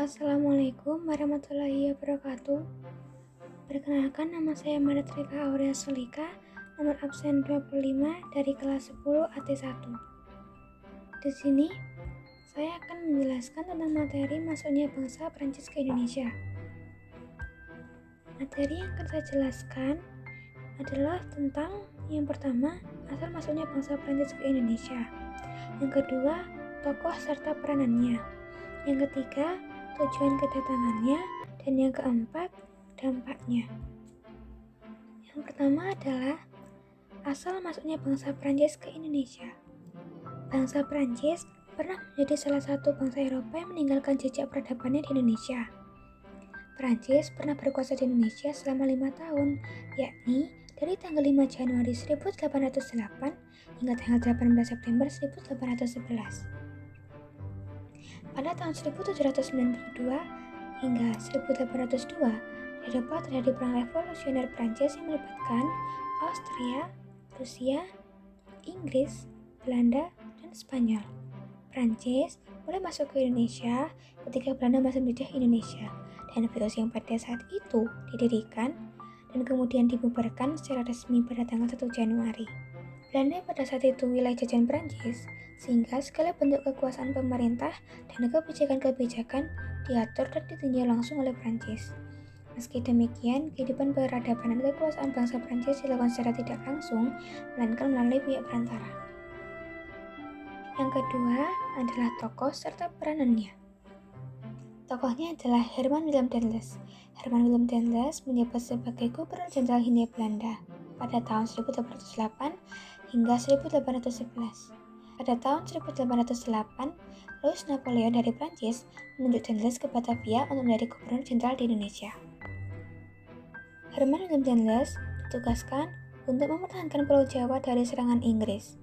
Assalamualaikum warahmatullahi wabarakatuh. Perkenalkan, nama saya Marit Rika Aurea Sulika, nomor absen 25 dari kelas 10 AT1. Di sini, saya akan menjelaskan tentang materi masuknya bangsa Prancis ke Indonesia. Materi yang akan saya jelaskan adalah tentang yang pertama, asal masuknya bangsa Prancis ke Indonesia. Yang kedua, tokoh serta peranannya. Yang ketiga, tujuan kedatangannya, dan yang keempat, dampaknya. Yang pertama adalah asal masuknya bangsa Prancis ke Indonesia. Bangsa Prancis pernah menjadi salah satu bangsa Eropa yang meninggalkan jejak peradabannya di Indonesia. Prancis pernah berkuasa di Indonesia selama 5 tahun, yakni dari tanggal 5 Januari 1808 hingga tanggal 18 September 1811. Pada tahun 1792 hingga 1802, di Eropa terjadi perang revolusioner Prancis yang melibatkan Austria, Rusia, Inggris, Belanda, dan Spanyol. Prancis mulai masuk ke Indonesia ketika Belanda masih menjajah Indonesia, dan VOC yang pada saat itu didirikan dan kemudian dibubarkan secara resmi pada tanggal 1 Januari. Belanda pada saat itu wilayah jajahan Prancis, sehingga segala bentuk kekuasaan pemerintah dan kebijakan-kebijakan diatur dan ditinjau langsung oleh Prancis. Meski demikian, kehidupan peradaban dan kekuasaan bangsa Prancis dilakukan secara tidak langsung, melainkan melalui pihak perantara. Yang kedua adalah tokoh serta peranannya. Tokohnya adalah Herman Willem Daendels. Herman Willem Daendels menjabat sebagai Gubernur Jenderal Hindia Belanda pada tahun 1808 hingga 1811. Pada tahun 1808, Louis Napoleon dari Prancis menunjuk Daendels ke Batavia untuk menjadi Gubernur Jenderal di Indonesia. Herman Willem Daendels ditugaskan untuk mempertahankan Pulau Jawa dari serangan Inggris.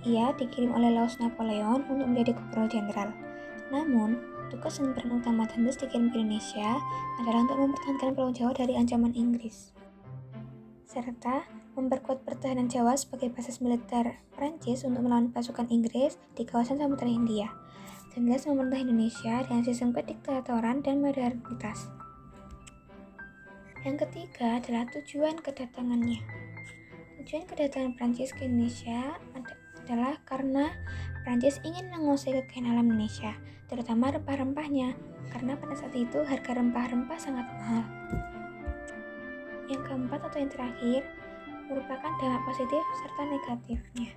Ia dikirim oleh Louis Napoleon untuk menjadi Gubernur Jenderal. Namun, tugas dan peran utama Daendels dikirim ke Indonesia adalah untuk mempertahankan Pulau Jawa dari ancaman Inggris, serta memperkuat pertahanan Jawa sebagai basis militer Prancis untuk melawan pasukan Inggris di kawasan Samudra Hindia. Daendels memerintah Indonesia dengan sistem kediktatoran dan modernitas. Yang ketiga adalah tujuan kedatangannya. Tujuan kedatangan Prancis ke Indonesia adalah karena Prancis ingin menguasai kekayaan alam Indonesia, terutama rempah-rempahnya, karena pada saat itu harga rempah-rempah sangat mahal. Yang keempat atau yang terakhir merupakan dampak positif serta negatifnya.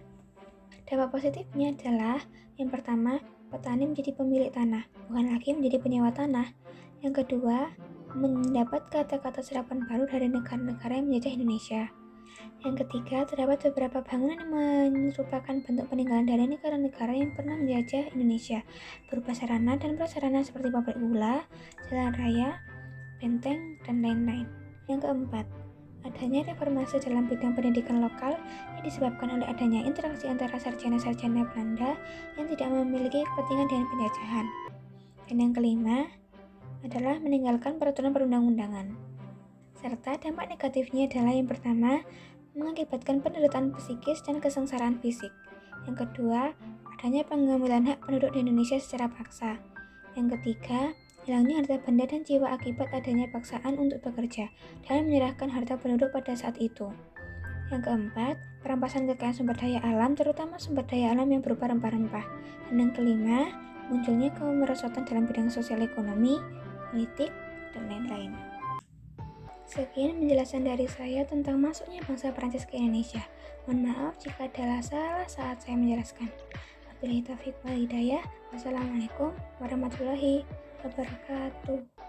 Dampak positifnya adalah yang pertama, petani menjadi pemilik tanah, bukan lagi menjadi penyewa tanah. Yang kedua, mendapat kata-kata serapan baru dari negara-negara yang menjajah Indonesia. Yang ketiga, terdapat beberapa bangunan yang merupakan bentuk peninggalan dari negara-negara yang pernah menjajah Indonesia, berupa sarana dan prasarana seperti pabrik gula, jalan raya, benteng, dan lain-lain. Yang keempat, adanya reformasi dalam bidang pendidikan lokal yang disebabkan oleh adanya interaksi antara sarjana-sarjana Belanda yang tidak memiliki kepentingan dengan penjajahan. Dan yang kelima adalah meninggalkan peraturan perundang-undangan. Serta dampak negatifnya adalah yang pertama, mengakibatkan penderitaan psikis dan kesengsaraan fisik. Yang kedua, adanya pengambilan hak penduduk di Indonesia secara paksa. Yang ketiga, hilangnya harta benda dan jiwa akibat adanya paksaan untuk bekerja dan menyerahkan harta penduduk pada saat itu. Yang keempat, perampasan kekayaan sumber daya alam, terutama sumber daya alam yang berupa rempah-rempah. Dan yang kelima, munculnya kemerosotan dalam bidang sosial ekonomi, politik, dan lain-lain. Sekian penjelasan dari saya tentang masuknya bangsa Prancis ke Indonesia. Mohon maaf jika adalah salah saat saya menjelaskan. Wabillahi taufiq wal hidayah. Wassalamualaikum warahmatullahi wabarakatuh.